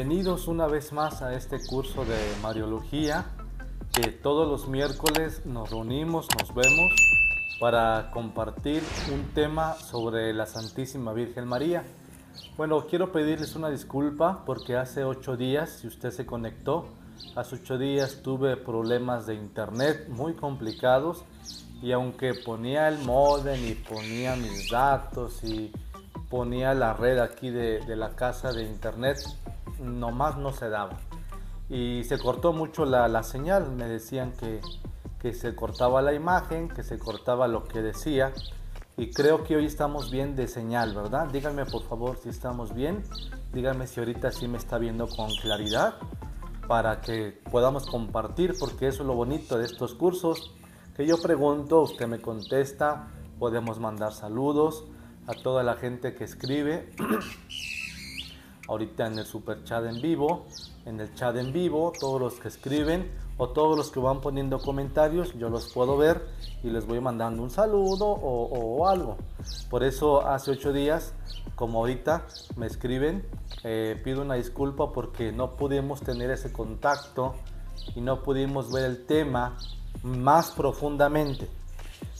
Bienvenidos una vez más a este curso de Mariología, que todos los miércoles nos reunimos, nos vemos para compartir un tema sobre la Santísima Virgen María. Bueno, quiero pedirles una disculpa porque hace 8 días, si usted se conectó, hace 8 días tuve problemas de internet muy complicados y aunque ponía el módem y ponía mis datos y ponía la red aquí de la casa de internet, nomás no se daba y se cortó mucho la señal. Me decían que se cortaba la imagen, que se cortaba lo que decía, y creo que hoy estamos bien de señal, ¿verdad? Díganme por favor si estamos bien, díganme si ahorita sí me está viendo con claridad para que podamos compartir, porque eso es lo bonito de estos cursos, que yo pregunto, usted me contesta, podemos mandar saludos a toda la gente que escribe ahorita en el super chat en vivo, en el chat en vivo, todos los que escriben o todos los que van poniendo comentarios, yo los puedo ver y les voy mandando un saludo o algo. Por eso hace 8 días, como ahorita me escriben, pido una disculpa porque no pudimos tener ese contacto y no pudimos ver el tema más profundamente.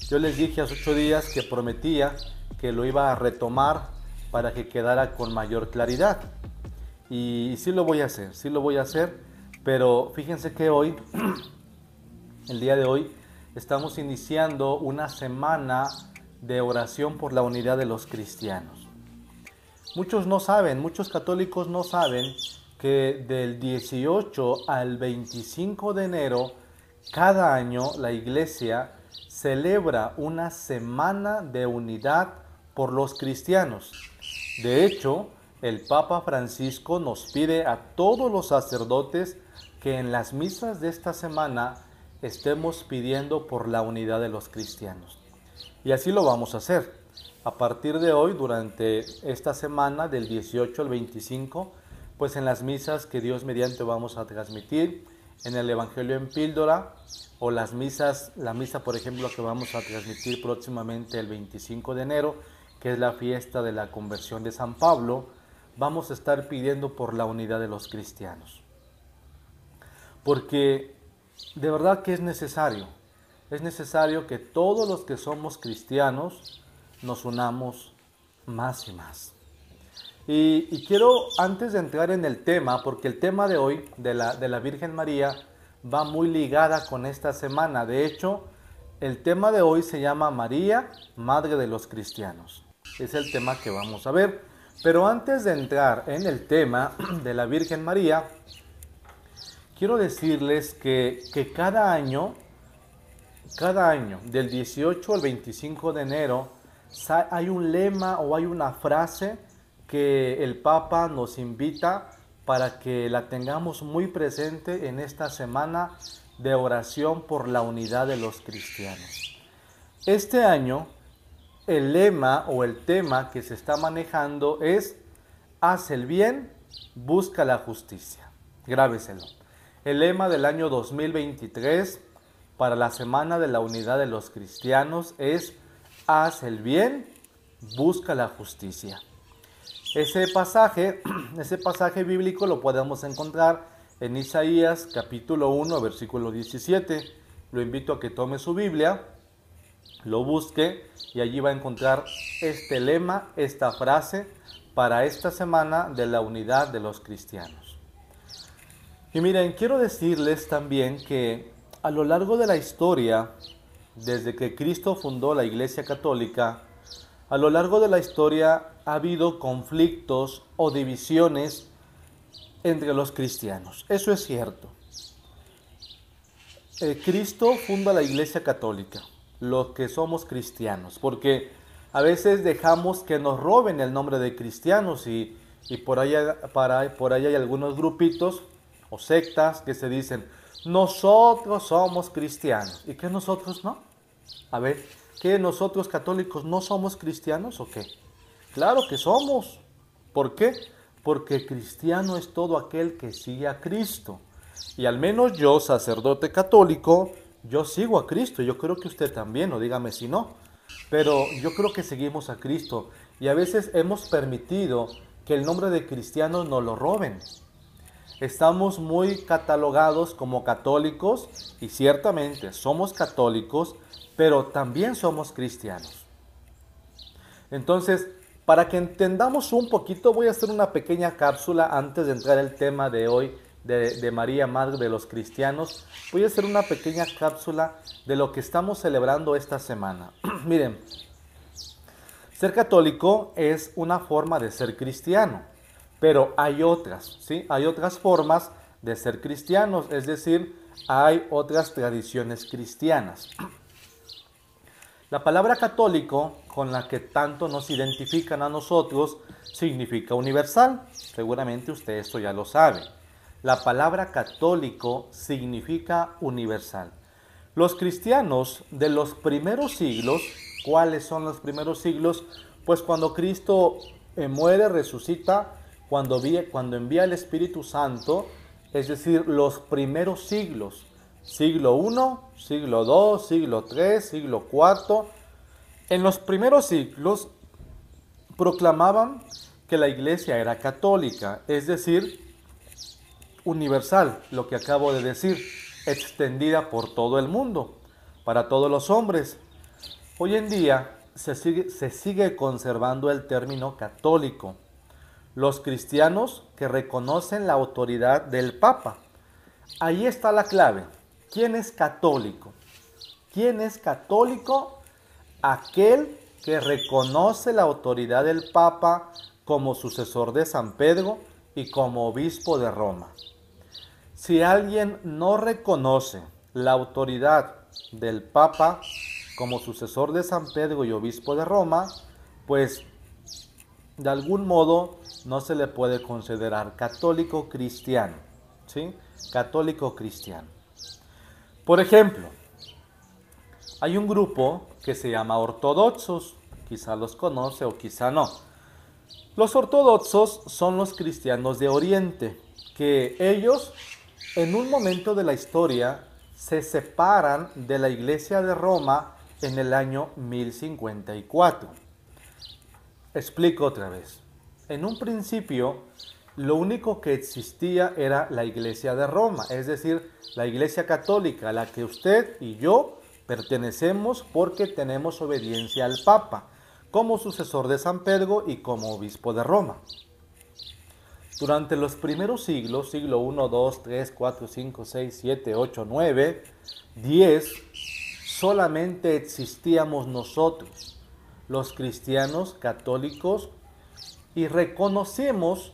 Yo les dije hace 8 días que prometía que lo iba a retomar para que quedara con mayor claridad. Y sí lo voy a hacer, pero fíjense que hoy, el día de hoy, estamos iniciando una semana de oración por la unidad de los cristianos. Muchos no saben, muchos católicos no saben que del 18 al 25 de enero, cada año la Iglesia celebra una semana de unidad por los cristianos. De hecho, el Papa Francisco nos pide a todos los sacerdotes que en las misas de esta semana estemos pidiendo por la unidad de los cristianos. Y así lo vamos a hacer. A partir de hoy, durante esta semana, del 18 al 25, pues en las misas que Dios mediante vamos a transmitir, en el Evangelio en Píldora, o la misa por ejemplo que vamos a transmitir próximamente el 25 de enero, que es la fiesta de la conversión de San Pablo, vamos a estar pidiendo por la unidad de los cristianos. Porque de verdad que es necesario que todos los que somos cristianos nos unamos más y más. Y quiero, antes de entrar en el tema, porque el tema de hoy, de la Virgen María, va muy ligada con esta semana. De hecho, el tema de hoy se llama María, Madre de los Cristianos. Es el tema que vamos a ver. Pero antes de entrar en el tema de la Virgen María, quiero decirles que cada año, del 18 al 25 de enero, hay un lema o hay una frase que el Papa nos invita para que la tengamos muy presente en esta semana de oración por la unidad de los cristianos. Este año, el lema o el tema que se está manejando es: haz el bien, busca la justicia. Grábeselo. El lema del año 2023 para la Semana de la Unidad de los Cristianos es: haz el bien, busca la justicia. Ese pasaje bíblico lo podemos encontrar en Isaías capítulo 1, versículo 17. Lo invito a que tome su Biblia, lo busque y allí va a encontrar este lema, esta frase para esta semana de la unidad de los cristianos. Y miren, quiero decirles también que a lo largo de la historia, desde que Cristo fundó la Iglesia Católica, a lo largo de la historia ha habido conflictos o divisiones entre los cristianos. Eso es cierto. Cristo funda la Iglesia Católica, los que somos cristianos, porque a veces dejamos que nos roben el nombre de cristianos y por ahí hay algunos grupitos o sectas que se dicen: nosotros somos cristianos. ¿Y qué nosotros no? A ver, ¿qué nosotros católicos no somos cristianos o qué? Claro que somos. ¿Por qué? Porque cristiano es todo aquel que sigue a Cristo. Y al menos yo, sacerdote católico, yo sigo a Cristo. Yo creo que usted también, o dígame si no. Pero yo creo que seguimos a Cristo. Y a veces hemos permitido que el nombre de cristiano nos lo roben. Estamos muy catalogados como católicos y ciertamente somos católicos, pero también somos cristianos. Entonces, para que entendamos un poquito, voy a hacer una pequeña cápsula antes de entrar al tema de hoy de María, Madre de los Cristianos. Voy a hacer una pequeña cápsula de lo que estamos celebrando esta semana. Miren, ser católico es una forma de ser cristiano, pero hay otras, ¿sí? Hay otras formas de ser cristianos, es decir, hay otras tradiciones cristianas. La palabra católico, con la que tanto nos identifican a nosotros, significa universal. Seguramente usted esto ya lo sabe. La palabra católico significa universal. Los cristianos de los primeros siglos, ¿cuáles son los primeros siglos? Pues cuando Cristo muere, resucita, cuando envía el Espíritu Santo, es decir, los primeros siglos. Siglo I, siglo II, siglo III, siglo IV. En los primeros siglos proclamaban que la iglesia era católica, es decir, universal, lo que acabo de decir, extendida por todo el mundo, para todos los hombres. Hoy en día se sigue conservando el término católico. Los cristianos que reconocen la autoridad del Papa. Ahí está la clave. ¿Quién es católico? ¿Quién es católico? Aquel que reconoce la autoridad del Papa como sucesor de San Pedro y como obispo de Roma. Si alguien no reconoce la autoridad del Papa como sucesor de San Pedro y obispo de Roma, pues de algún modo no se le puede considerar católico cristiano, ¿sí? Católico cristiano. Por ejemplo, hay un grupo que se llama ortodoxos, quizá los conoce o quizá no. Los ortodoxos son los cristianos de Oriente, que ellos en un momento de la historia se separan de la Iglesia de Roma en el año 1054. Explico otra vez. En un principio, lo único que existía era la Iglesia de Roma, es decir, la Iglesia católica, a la que usted y yo pertenecemos porque tenemos obediencia al Papa, como sucesor de San Pedro y como obispo de Roma. Durante los primeros siglos, siglo I, II, III, IV, V, VI, VII, VIII, IX, X, solamente existíamos nosotros, los cristianos católicos, y reconocemos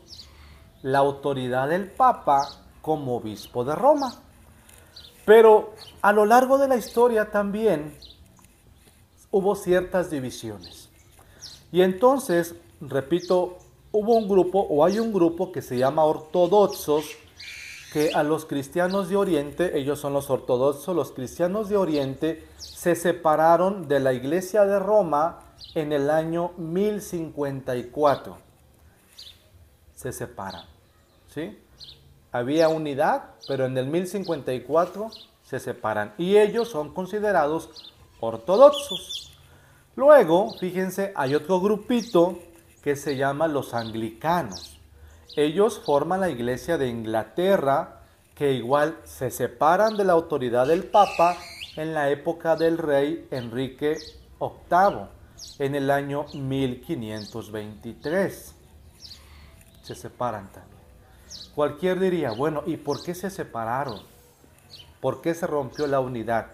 la autoridad del Papa como obispo de Roma. Pero a lo largo de la historia también hubo ciertas divisiones. Y entonces, repito, hubo un grupo o hay un grupo que se llama ortodoxos, que a los cristianos de Oriente, ellos son los ortodoxos, los cristianos de Oriente se separaron de la Iglesia de Roma en el año 1054. Se separan, ¿sí? Había unidad, pero en el 1054 se separan y ellos son considerados ortodoxos. Luego, fíjense, hay otro grupito que se llama los anglicanos. Ellos forman la Iglesia de Inglaterra, que igual se separan de la autoridad del Papa en la época del rey Enrique VIII, en el año 1523. Se separan también. Cualquier diría, bueno, ¿y por qué se separaron? ¿Por qué se rompió la unidad?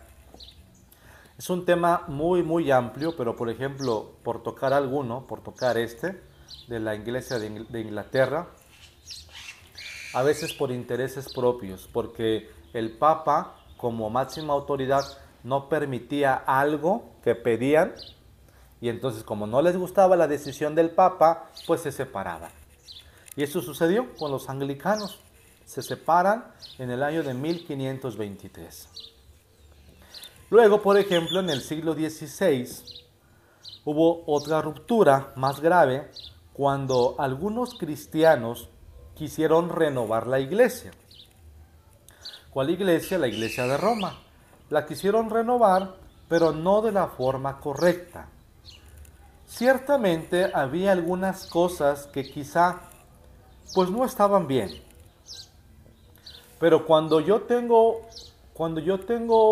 Es un tema muy amplio, pero por ejemplo, por tocar alguno, por tocar este, de la Iglesia de Inglaterra, a veces por intereses propios, porque el Papa, como máxima autoridad, no permitía algo que pedían, y entonces como no les gustaba la decisión del Papa, pues se separaban. Y eso sucedió con los anglicanos. Se separan en el año de 1523. Luego, por ejemplo, en el siglo XVI hubo otra ruptura más grave cuando algunos cristianos quisieron renovar la iglesia. ¿Cuál iglesia? La Iglesia de Roma. La quisieron renovar, pero no de la forma correcta. Ciertamente había algunas cosas que quizá pues no estaban bien. Pero cuando yo tengo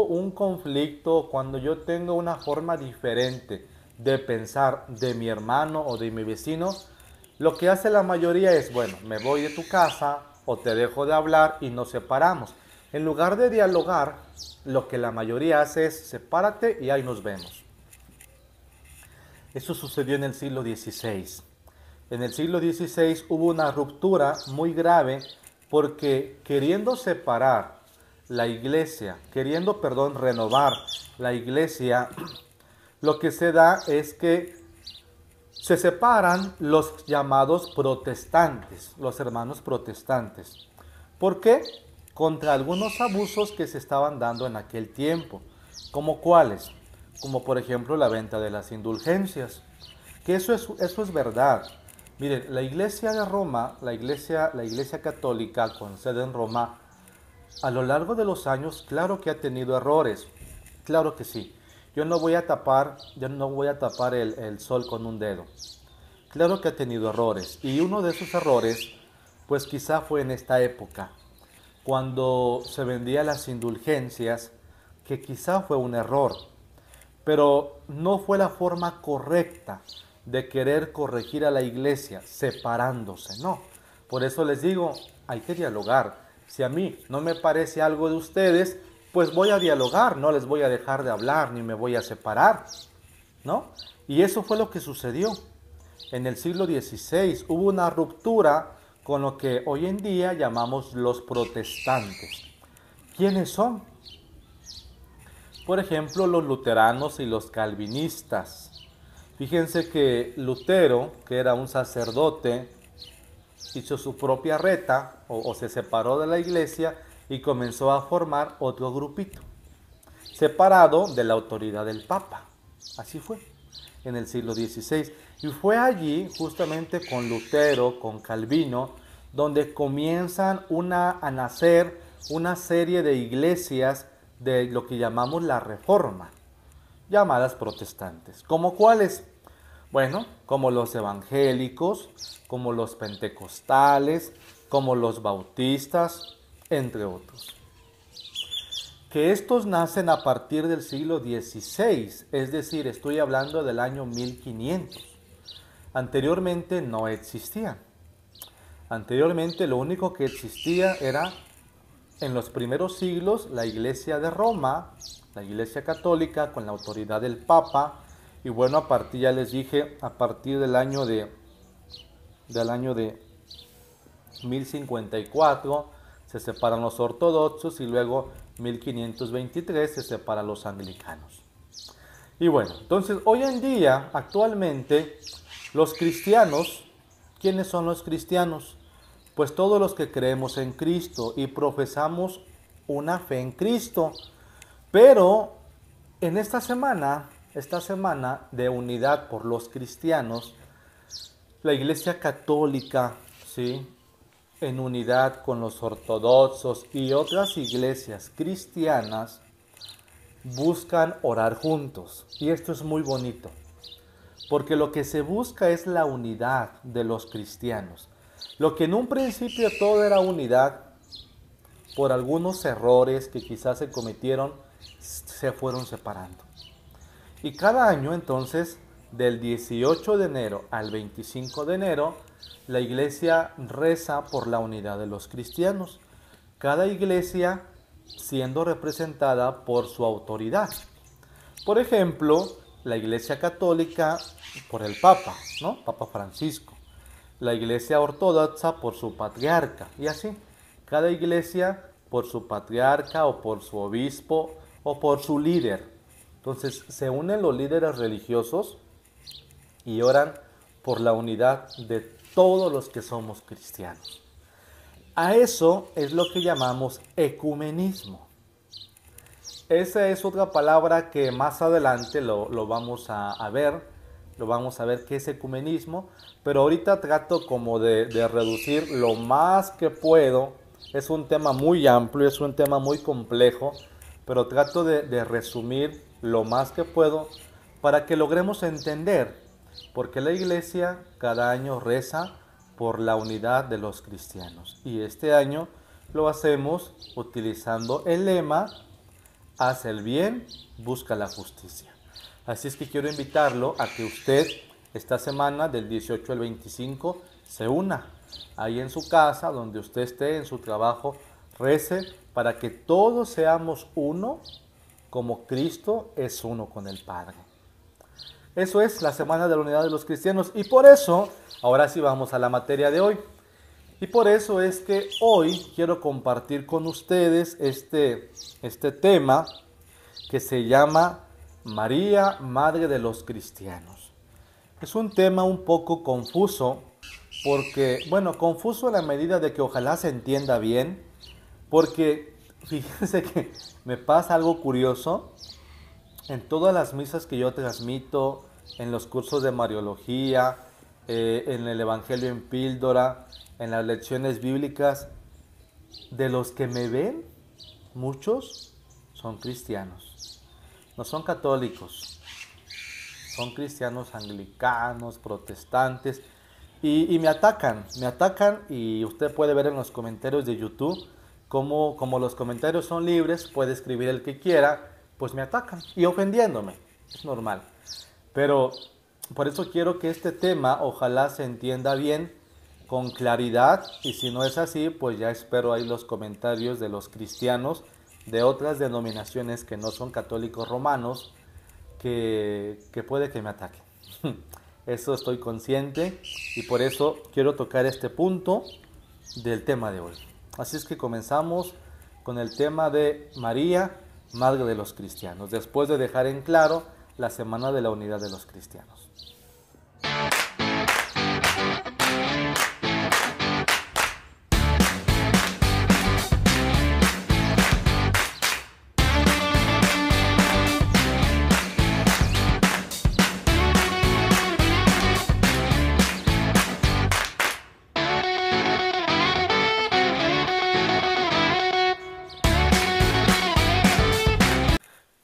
un conflicto, cuando yo tengo una forma diferente de pensar de mi hermano o de mi vecino, lo que hace la mayoría es, bueno, me voy de tu casa o te dejo de hablar y nos separamos. En lugar de dialogar, lo que la mayoría hace es sepárate y ahí nos vemos. Eso sucedió en el siglo XVI. En el siglo XVI hubo una ruptura muy grave porque queriendo separar la iglesia, queriendo, perdón, renovar la iglesia, lo que se da es que se separan los llamados protestantes, los hermanos protestantes. ¿Por qué? Contra algunos abusos que se estaban dando en aquel tiempo. ¿Como cuáles? Como por ejemplo la venta de las indulgencias. Que eso es verdad. Miren, la iglesia de Roma, la iglesia católica con sede en Roma, a lo largo de los años, claro que ha tenido errores. Claro que sí. Yo no voy a tapar el sol con un dedo. Claro que ha tenido errores. Y uno de esos errores, pues quizá fue en esta época, cuando se vendían las indulgencias, que quizá fue un error, pero no fue la forma correcta de querer corregir a la iglesia, separándose, no. Por eso les digo, hay que dialogar. Si a mí no me parece algo de ustedes, pues voy a dialogar, no les voy a dejar de hablar, ni me voy a separar, ¿no? Y eso fue lo que sucedió. En el siglo XVI hubo una ruptura con lo que hoy en día llamamos los protestantes. ¿Quiénes son? Por ejemplo, los luteranos y los calvinistas. Fíjense que Lutero, que era un sacerdote, hizo su propia reta o se separó de la iglesia y comenzó a formar otro grupito, separado de la autoridad del Papa. Así fue en el siglo XVI. Y fue allí, justamente con Lutero, con Calvino, donde comienzan a nacer una serie de iglesias de lo que llamamos la Reforma, llamadas protestantes. ¿Como cuáles? Bueno, como los evangélicos, como los pentecostales, como los bautistas, entre otros. Que estos nacen a partir del siglo XVI, es decir, estoy hablando del año 1500. Anteriormente no existían. Anteriormente lo único que existía era, en los primeros siglos, la Iglesia de Roma, la Iglesia Católica con la autoridad del Papa. Y bueno, a partir, ya les dije, a partir del año de 1054 se separan los ortodoxos y luego 1523 se separan los anglicanos. Y bueno, entonces hoy en día, actualmente, los cristianos, ¿quiénes son los cristianos? Pues todos los que creemos en Cristo y profesamos una fe en Cristo. Pero en esta semana de unidad por los cristianos, la Iglesia Católica, ¿sí?, en unidad con los ortodoxos y otras iglesias cristianas, buscan orar juntos. Y esto es muy bonito, porque lo que se busca es la unidad de los cristianos. Lo que en un principio todo era unidad, por algunos errores que quizás se cometieron, se fueron separando. Y cada año entonces, del 18 de enero al 25 de enero, la iglesia reza por la unidad de los cristianos. Cada iglesia siendo representada por su autoridad. Por ejemplo, la Iglesia Católica por el Papa, ¿no? Papa Francisco. La Iglesia Ortodoxa por su patriarca. Y así, cada iglesia por su patriarca o por su obispo o por su líder. Entonces se unen los líderes religiosos y oran por la unidad de todos los que somos cristianos. A eso es lo que llamamos ecumenismo. Esa es otra palabra que más adelante lo vamos a ver. Lo vamos a ver qué es ecumenismo. Pero ahorita trato como de reducir lo más que puedo. Es un tema muy amplio, es un tema muy complejo. Pero trato de resumir lo más que puedo para que logremos entender por qué la iglesia cada año reza por la unidad de los cristianos. Y este año lo hacemos utilizando el lema: haz el bien, busca la justicia. Así es que quiero invitarlo a que usted esta semana del 18 al 25 se una ahí en su casa, donde usted esté, en su trabajo, rece para que todos seamos uno como Cristo es uno con el Padre. Eso es la Semana de la Unidad de los Cristianos, y por eso, ahora sí vamos a la materia de hoy. Y por eso es que hoy quiero compartir con ustedes este tema que se llama María, Madre de los Cristianos. Es un tema un poco confuso, porque, bueno, confuso en la medida de que ojalá se entienda bien, porque fíjense que me pasa algo curioso. En todas las misas que yo transmito, en los cursos de Mariología, en el Evangelio en Píldora, en las lecciones bíblicas, de los que me ven, muchos son cristianos. No son católicos, son cristianos anglicanos, protestantes, y me atacan, y usted puede ver en los comentarios de YouTube, como los comentarios son libres, puede escribir el que quiera, pues me atacan, y ofendiéndome, es normal. Pero por eso quiero que este tema ojalá se entienda bien, con claridad, y si no es así, pues ya espero ahí los comentarios de los cristianos de otras denominaciones que no son católicos romanos, que puede que me ataquen. Eso estoy consciente, y por eso quiero tocar este punto del tema de hoy. Así es que comenzamos con el tema de María, Madre de los Cristianos, después de dejar en claro la Semana de la Unidad de los Cristianos.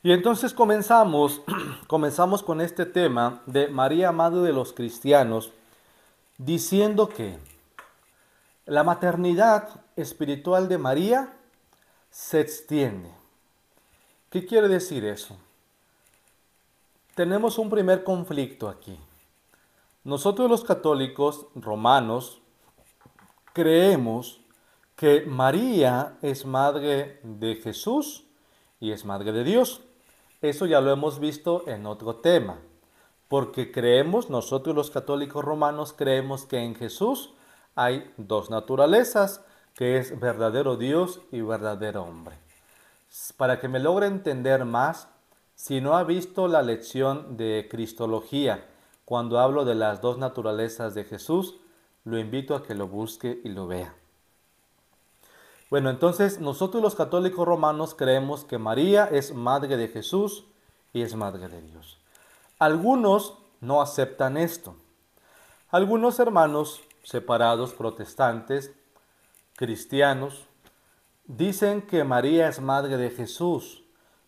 Y entonces comenzamos con este tema de María, Madre de los Cristianos, diciendo que la maternidad espiritual de María se extiende. ¿Qué quiere decir eso? Tenemos un primer conflicto aquí. Nosotros los católicos romanos creemos que María es madre de Jesús y es madre de Dios. Eso ya lo hemos visto en otro tema, porque nosotros los católicos romanos creemos que en Jesús hay dos naturalezas, que es verdadero Dios y verdadero hombre. Para que me logre entender más, si no ha visto la lección de Cristología, cuando hablo de las dos naturalezas de Jesús, lo invito a que lo busque y lo vea. Bueno, entonces nosotros los católicos romanos creemos que María es madre de Jesús y es madre de Dios. Algunos no aceptan esto. Algunos hermanos separados, protestantes, cristianos, dicen que María es madre de Jesús,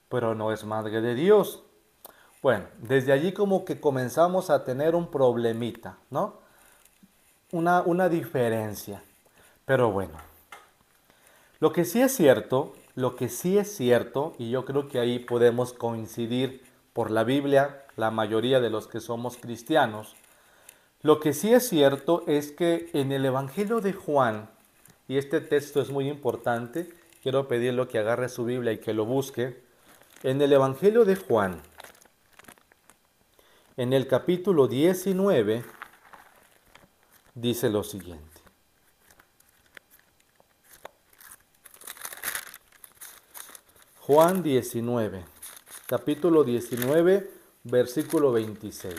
pero no es madre de Dios. Bueno, desde allí como que comenzamos a tener un problemita, ¿no? Una diferencia. Pero bueno, lo que sí es cierto, y yo creo que ahí podemos coincidir por la Biblia, la mayoría de los que somos cristianos, lo que sí es cierto es que en el Evangelio de Juan, y este texto es muy importante, quiero pedirle que agarre su Biblia y que lo busque, en el Evangelio de Juan, en el capítulo 19, dice lo siguiente. Juan 19, capítulo 19, versículo 26.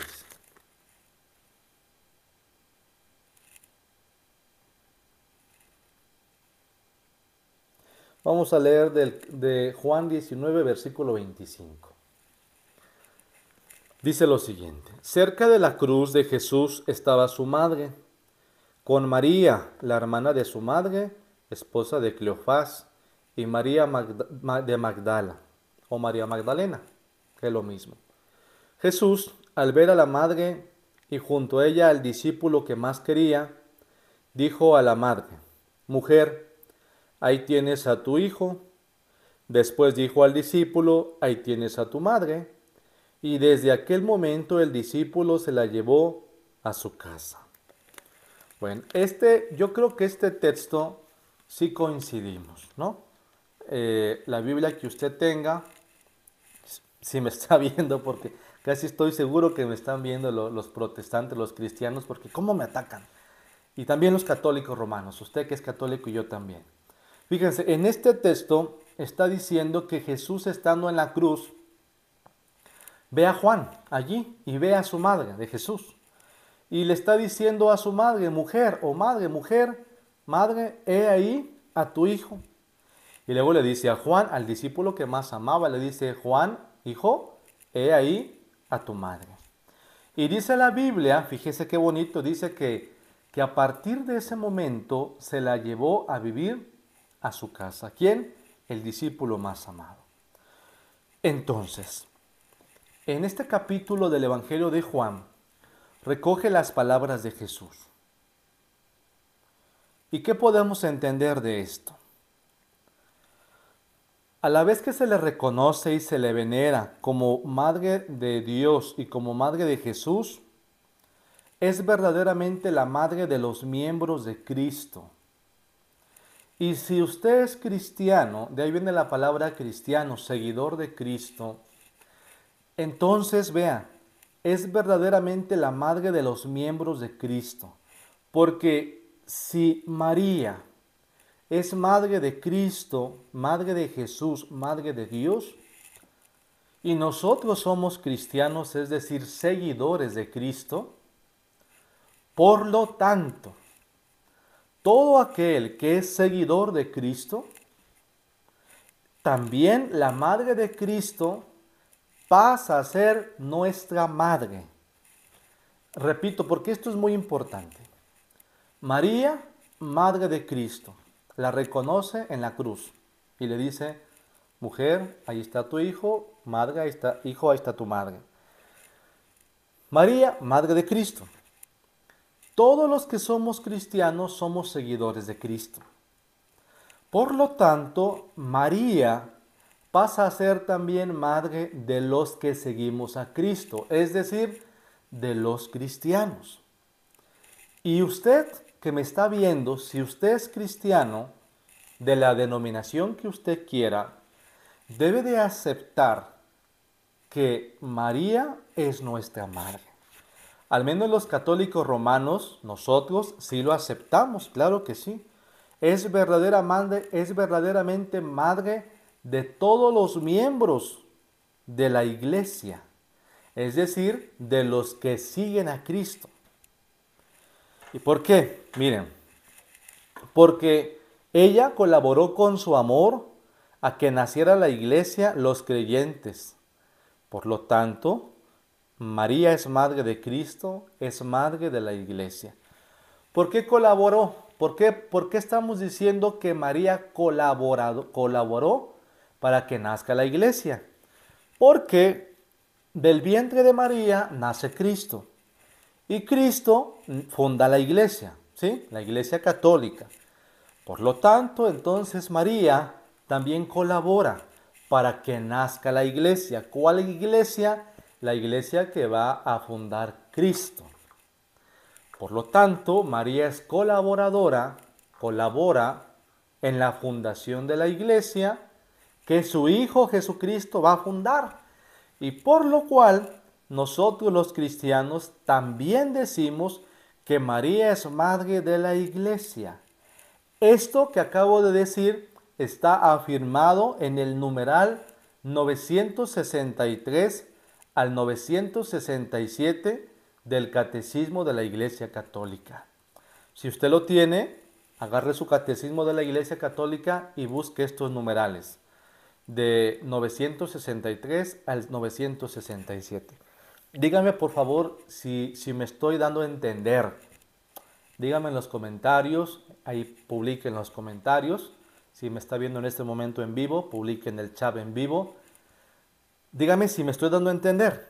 Vamos a leer de Juan 19, versículo 25. Dice lo siguiente: cerca de la cruz de Jesús estaba su madre, con María, la hermana de su madre, esposa de Cleofás, y María de Magdala, o María Magdalena, que es lo mismo. Jesús, al ver a la madre y junto a ella al discípulo que más quería, dijo a la madre: mujer, ahí tienes a tu hijo. Después dijo al discípulo, ahí tienes a tu madre. Y desde aquel momento el discípulo se la llevó a su casa. Bueno, yo creo que este texto sí coincidimos, ¿no? La Biblia que usted tenga, si me está viendo, porque casi estoy seguro que me están viendo los protestantes, los cristianos, porque ¿cómo me atacan? Y también los católicos romanos, usted que es católico y yo también. Fíjense, en este texto está diciendo que Jesús estando en la cruz, ve a Juan allí y ve a su madre de Jesús. Y le está diciendo a su madre, mujer, o madre, mujer, madre, he ahí a tu hijo. Y luego le dice a Juan, al discípulo que más amaba, le dice, Juan, hijo, he ahí a tu madre. Y dice la Biblia, fíjese qué bonito, dice que a partir de ese momento se la llevó a vivir a su casa. ¿Quién? El discípulo más amado. Entonces, en este capítulo del Evangelio de Juan, recoge las palabras de Jesús. ¿Y qué podemos entender de esto? A la vez que se le reconoce y se le venera como Madre de Dios y como Madre de Jesús, es verdaderamente la Madre de los miembros de Cristo. Y si usted es cristiano, de ahí viene la palabra cristiano, seguidor de Cristo, entonces vea, es verdaderamente la Madre de los miembros de Cristo. Porque si María es Madre de Cristo, Madre de Jesús, Madre de Dios, y nosotros somos cristianos, es decir, seguidores de Cristo, por lo tanto, todo aquel que es seguidor de Cristo, también la Madre de Cristo pasa a ser nuestra Madre. Repito, porque esto es muy importante. María, Madre de Cristo, la reconoce en la cruz y le dice, mujer, ahí está tu hijo, madre, ahí está, hijo, ahí está tu madre. María, Madre de Cristo. Todos los que somos cristianos somos seguidores de Cristo. Por lo tanto, María pasa a ser también madre de los que seguimos a Cristo, es decir, de los cristianos. Y usted que me está viendo, si usted es cristiano, de la denominación que usted quiera, debe de aceptar que María es nuestra madre. Al menos los católicos romanos, nosotros sí lo aceptamos, claro que sí. Es verdaderamente madre de todos los miembros de la iglesia, es decir, de los que siguen a Cristo. ¿Y por qué? Miren, porque ella colaboró con su amor a que naciera la iglesia, los creyentes. Por lo tanto, María es madre de Cristo, es madre de la iglesia. ¿Por qué colaboró? ¿Por qué estamos diciendo que María colaboró para que nazca la iglesia? Porque del vientre de María nace Cristo. Y Cristo funda la iglesia, ¿sí? La iglesia católica. Por lo tanto, entonces María también colabora para que nazca la iglesia. ¿Cuál iglesia? La iglesia que va a fundar Cristo. Por lo tanto, María es colaboradora, colabora en la fundación de la iglesia que su Hijo Jesucristo va a fundar. Y por lo cual, nosotros los cristianos también decimos que María es madre de la iglesia. Esto que acabo de decir está afirmado en el numeral 963 al 967 del Catecismo de la Iglesia Católica. Si usted lo tiene, agarre su Catecismo de la Iglesia Católica y busque estos numerales de 963 al 967. Dígame por favor si me estoy dando a entender. Dígame en los comentarios, ahí publique en los comentarios. Si me está viendo en este momento en vivo, publique en el chat en vivo. Dígame si me estoy dando a entender,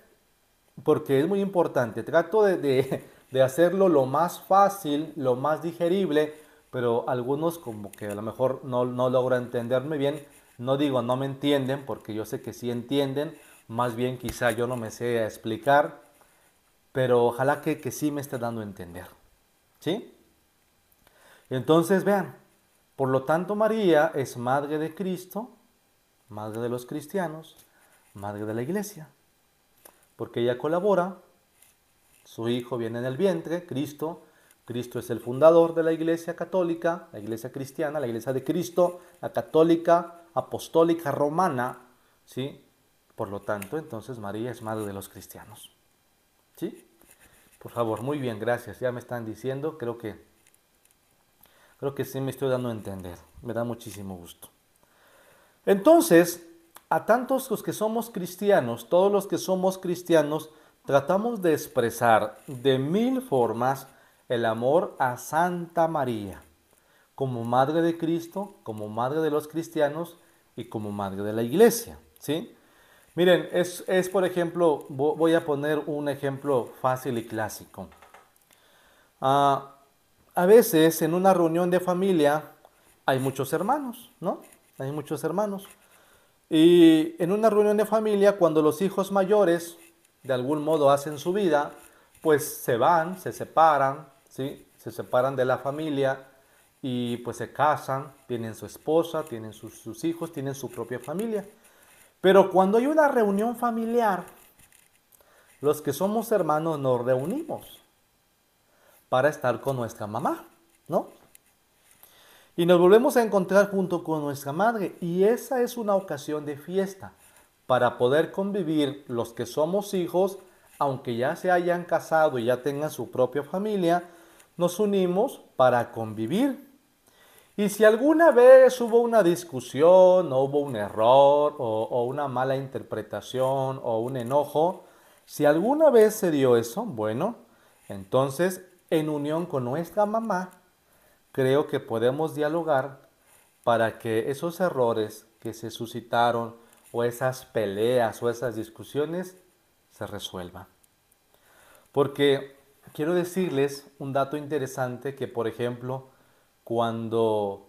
porque es muy importante. Trato de hacerlo lo más fácil, lo más digerible, pero algunos como que a lo mejor no logro entenderme bien. No digo no me entienden, porque yo sé que sí entienden, más bien quizá yo no me sé explicar, pero ojalá que sí me esté dando a entender. ¿Sí? Entonces vean, por lo tanto María es madre de Cristo, madre de los cristianos, madre de la iglesia, porque ella colabora, su hijo viene en el vientre, Cristo. Cristo es el fundador de la iglesia católica, la iglesia cristiana, la iglesia de Cristo, la católica, apostólica, romana, ¿sí? Por lo tanto, entonces María es madre de los cristianos, ¿sí? Por favor, muy bien, gracias. Ya me están diciendo, creo que sí me estoy dando a entender. Me da muchísimo gusto. Entonces, a tantos los que somos cristianos, todos los que somos cristianos, tratamos de expresar de mil formas el amor a Santa María, como Madre de Cristo, como Madre de los cristianos y como Madre de la Iglesia, ¿sí? Miren, por ejemplo, voy a poner un ejemplo fácil y clásico. Ah, a veces en una reunión de familia hay muchos hermanos, ¿no? Hay muchos hermanos. Y en una reunión de familia, cuando los hijos mayores de algún modo hacen su vida, pues se van, se separan, ¿sí? Se separan de la familia y pues se casan, tienen su esposa, tienen sus hijos, tienen su propia familia. Pero cuando hay una reunión familiar, los que somos hermanos nos reunimos para estar con nuestra mamá, ¿no? Y nos volvemos a encontrar junto con nuestra madre y esa es una ocasión de fiesta para poder convivir los que somos hijos, aunque ya se hayan casado y ya tengan su propia familia, nos unimos para convivir. Y si alguna vez hubo una discusión o hubo un error o una mala interpretación o un enojo, si alguna vez se dio eso, bueno, entonces en unión con nuestra mamá, creo que podemos dialogar para que esos errores que se suscitaron o esas peleas o esas discusiones se resuelvan. Porque quiero decirles un dato interesante que, por ejemplo, cuando,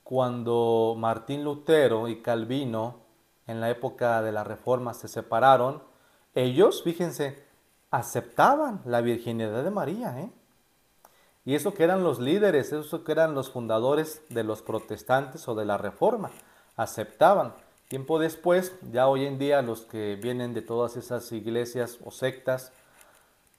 cuando Martín Lutero y Calvino en la época de la Reforma se separaron, ellos, fíjense, aceptaban la virginidad de María, ¿eh? Y eso que eran los líderes, eso que eran los fundadores de los protestantes o de la Reforma, aceptaban. Tiempo después, ya hoy en día los que vienen de todas esas iglesias o sectas,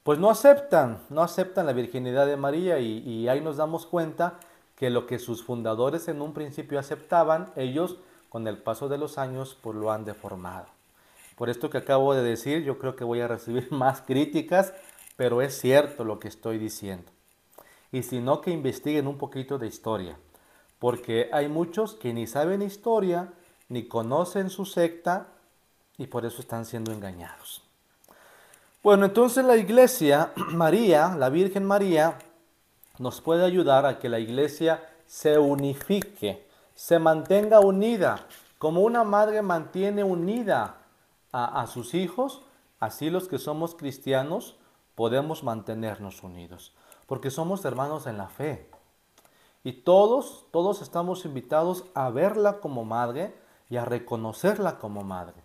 pues no aceptan la virginidad de María y ahí nos damos cuenta que lo que sus fundadores en un principio aceptaban, ellos con el paso de los años pues lo han deformado. Por esto que acabo de decir, yo creo que voy a recibir más críticas, pero es cierto lo que estoy diciendo. Y si no, que investiguen un poquito de historia, porque hay muchos que ni saben historia, ni conocen su secta, y por eso están siendo engañados. Bueno, entonces la iglesia, María, la Virgen María, nos puede ayudar a que la iglesia se unifique, se mantenga unida, como una madre mantiene unida a sus hijos, así los que somos cristianos podemos mantenernos unidos, porque somos hermanos en la fe. Y todos estamos invitados a verla como madre y a reconocerla como madre.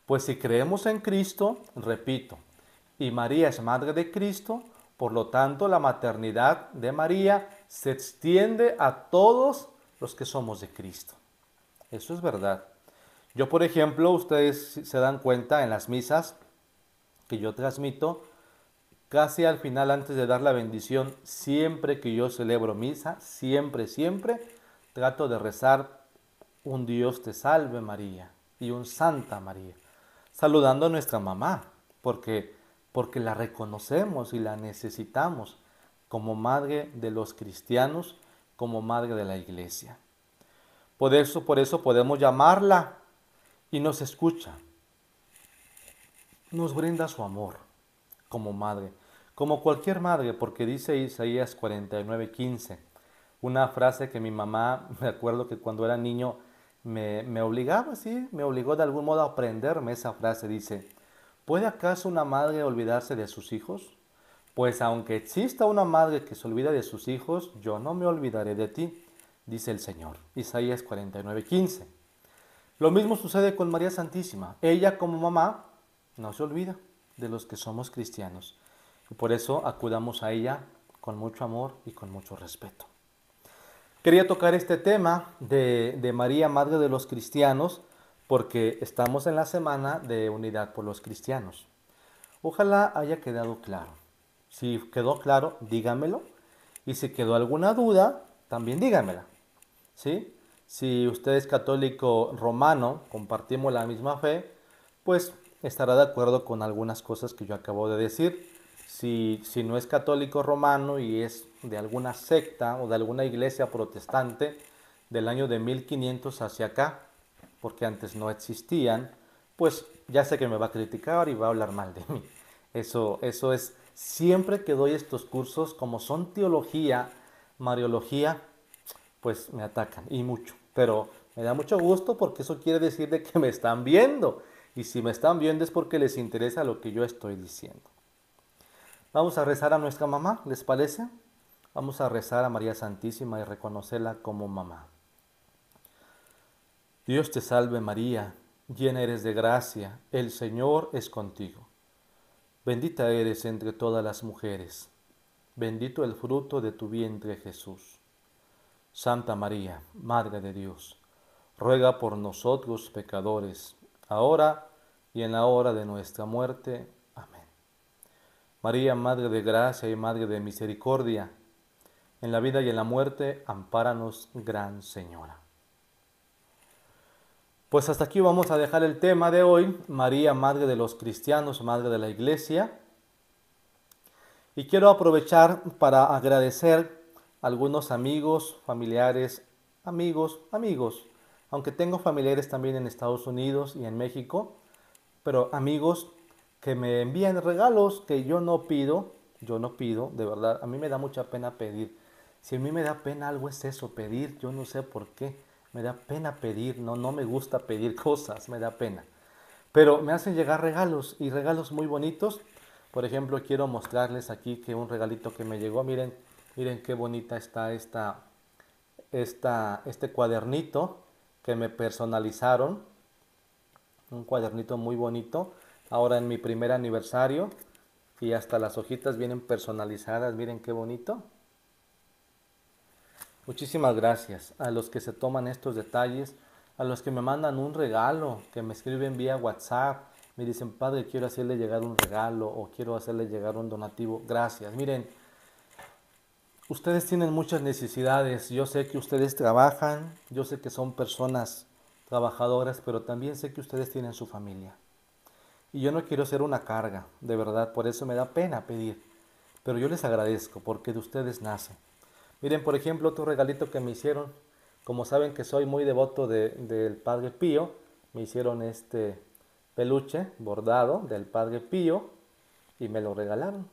Pues si creemos en Cristo, repito, y María es madre de Cristo, por lo tanto la maternidad de María se extiende a todos los que somos de Cristo. Eso es verdad. Yo, por ejemplo, ustedes se dan cuenta en las misas que yo transmito, casi al final, antes de dar la bendición, siempre que yo celebro misa, siempre, trato de rezar un Dios te salve María y un Santa María, saludando a nuestra mamá, porque la reconocemos y la necesitamos como madre de los cristianos, como madre de la iglesia. Por eso podemos llamarla y nos escucha, nos brinda su amor como madre, como cualquier madre, porque dice Isaías 49:15, una frase que mi mamá, me acuerdo que cuando era niño me obligaba, sí, me obligó de algún modo a aprenderme esa frase, dice, ¿puede acaso una madre olvidarse de sus hijos? Pues aunque exista una madre que se olvida de sus hijos, yo no me olvidaré de ti, dice el Señor. Isaías 49:15. Lo mismo sucede con María Santísima. Ella como mamá no se olvida de los que somos cristianos. Y por eso acudamos a ella con mucho amor y con mucho respeto. Quería tocar este tema de María, Madre de los Cristianos, porque estamos en la semana de unidad por los cristianos. Ojalá haya quedado claro. Si quedó claro, dígamelo. Y si quedó alguna duda, también dígamela. ¿Sí? Si usted es católico romano, compartimos la misma fe, pues estará de acuerdo con algunas cosas que yo acabo de decir. Si no es católico romano y es de alguna secta o de alguna iglesia protestante del año de 1500 hacia acá, porque antes no existían, pues ya sé que me va a criticar y va a hablar mal de mí. Eso es, siempre que doy estos cursos, como son teología, mariología, pues me atacan y mucho. Pero me da mucho gusto porque eso quiere decir de que me están viendo. Y si me están viendo es porque les interesa lo que yo estoy diciendo. Vamos a rezar a nuestra mamá, ¿les parece? Vamos a rezar a María Santísima y reconocerla como mamá. Dios te salve María, llena eres de gracia, el Señor es contigo. Bendita eres entre todas las mujeres, bendito el fruto de tu vientre Jesús. Santa María, Madre de Dios, ruega por nosotros pecadores, ahora y en la hora de nuestra muerte. Amén. María, Madre de gracia y Madre de misericordia, en la vida y en la muerte, ampáranos, Gran Señora. Pues hasta aquí vamos a dejar el tema de hoy, María, Madre de los cristianos, Madre de la Iglesia. Y quiero aprovechar para agradecer a algunos amigos, familiares, amigos, aunque tengo familiares también en Estados Unidos y en México, pero amigos que me envían regalos que yo no pido, de verdad, a mí me da mucha pena pedir. Si a mí me da pena algo es eso, pedir, yo no sé por qué, me da pena pedir, no me gusta pedir cosas, me da pena. Pero me hacen llegar regalos y regalos muy bonitos. Por ejemplo, quiero mostrarles aquí que un regalito que me llegó, miren qué bonita está este cuadernito que me personalizaron. Un cuadernito muy bonito. Ahora en mi primer aniversario y hasta las hojitas vienen personalizadas. Miren qué bonito. Muchísimas gracias a los que se toman estos detalles, a los que me mandan un regalo, que me escriben vía WhatsApp, me dicen, padre, quiero hacerle llegar un regalo o quiero hacerle llegar un donativo. Gracias. Miren, ustedes tienen muchas necesidades. Yo sé que ustedes trabajan, yo sé que son personas trabajadoras, pero también sé que ustedes tienen su familia. Y yo no quiero ser una carga, de verdad, por eso me da pena pedir. Pero yo les agradezco porque de ustedes nace. Miren, por ejemplo, otro regalito que me hicieron. Como saben que soy muy devoto del Padre Pío, me hicieron este peluche bordado del Padre Pío y me lo regalaron.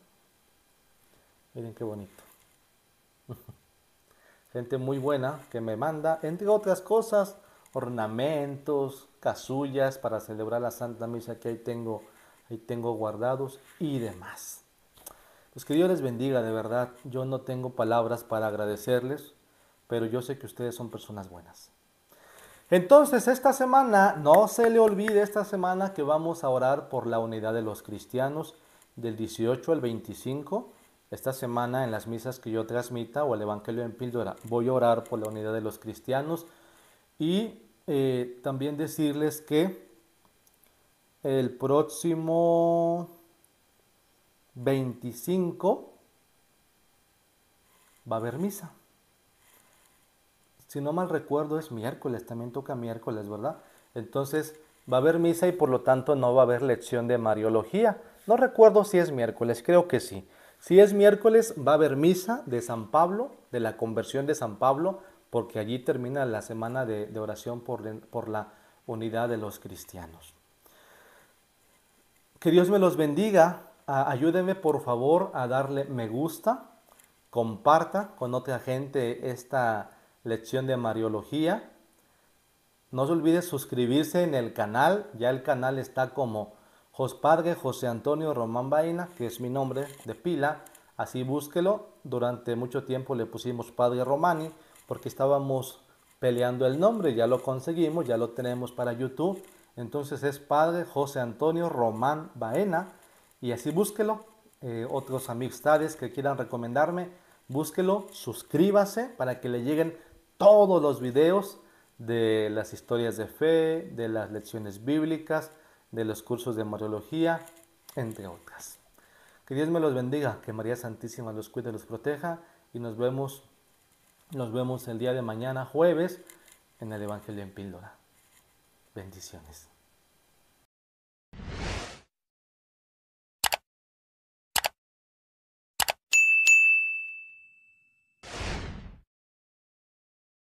Miren qué bonito. Gente muy buena que me manda, entre otras cosas, ornamentos, casullas para celebrar la Santa Misa que ahí tengo guardados y demás. Pues que Dios les bendiga, de verdad. Yo no tengo palabras para agradecerles, pero yo sé que ustedes son personas buenas. Entonces, esta semana, no se le olvide esta semana que vamos a orar por la unidad de los cristianos del 18 al 25. Esta semana en las misas que yo transmita o el Evangelio en Píldora, voy a orar por la unidad de los cristianos y también decirles que el próximo 25 va a haber misa. Si no mal recuerdo es miércoles, también toca miércoles, ¿verdad? Entonces va a haber misa y por lo tanto no va a haber lección de Mariología. No recuerdo si es miércoles, creo que sí. Si es miércoles va a haber misa de San Pablo, de la conversión de San Pablo, porque allí termina la semana de oración por la unidad de los cristianos. Que Dios me los bendiga. Ayúdenme por favor a darle me gusta, comparta con otra gente esta lección de Mariología. No se olvide suscribirse en el canal, ya el canal está como Padre José Antonio Román Baena, que es mi nombre de pila. Así búsquelo. Durante mucho tiempo le pusimos Padre Romani porque estábamos peleando el nombre. Ya lo conseguimos, ya lo tenemos para YouTube. Entonces es Padre José Antonio Román Baena. Y así búsquelo. Otros amistades que quieran recomendarme, búsquelo, suscríbase para que le lleguen todos los videos de las historias de fe, de las lecciones bíblicas, de los cursos de Mariología, entre otras. Que Dios me los bendiga, que María Santísima los cuide y los proteja y nos vemos el día de mañana, jueves, en el Evangelio en Píldora. Bendiciones.